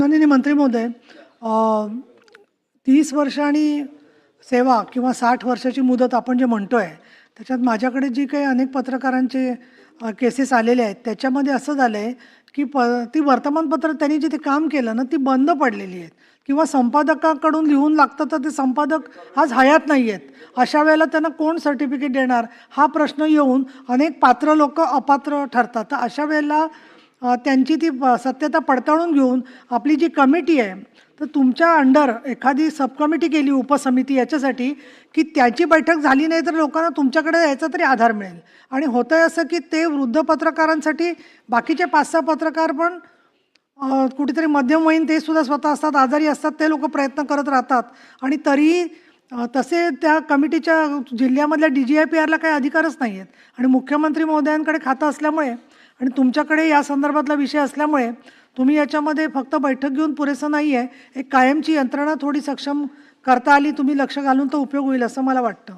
माननीय मंत्री महोदय, 30 वर्ष आणि सेवा किंवा 60 वर्षाची मुदत आपण जे म्हणतोय, त्याच्यात माझ्याकडे जी काही अनेक पत्रकारांचे केसेस आलेले आहेत, त्याच्यामध्ये असं झालं आहे की ती वर्तमानपत्र त्यांनी जिथे काम केलं ना, ती बंद पडलेली आहेत किंवा संपादकाकडून लिहून लागतं, तर ते संपादक आज हयात नाही आहेत. अशा वेळेला त्यांना कोण सर्टिफिकेट देणार, हा प्रश्न येऊन अनेक पात्र लोक अपात्र ठरतात. तर अशा वेळेला त्यांची ती सत्यता पडताळून घेऊन आपली जी कमिटी आहे, तर तुमच्या अंडर एखादी सब कमिटी केली, उपसमिती, याच्यासाठी की त्याची बैठक झाली नाही तर लोकांना तुमच्याकडे यायचा तरी आधार मिळेल. आणि होतंय असं की ते वृद्ध पत्रकारांसाठी बाकीचे 5-6 पत्रकार पण कुठेतरी मध्यमवयीन ते सुद्धा स्वतः असतात, आजारी असतात, ते लोक प्रयत्न करत राहतात आणि तरीही तसे त्या कमिटीच्या जिल्ह्यामधल्या DGIPRला काही अधिकारच नाही आहेत. आणि मुख्यमंत्री महोदयांकडे खातं असल्यामुळे आणि तुमच्याकडे या संदर्भातला विषय असल्यामुळे तुम्ही याच्यामध्ये फक्त बैठक घेऊन पुरेसं नाही आहे, एक कायमची यंत्रणा थोडी सक्षम करता आली, तुम्ही लक्ष घालून तो उपयोग होईल असं मला वाटतं.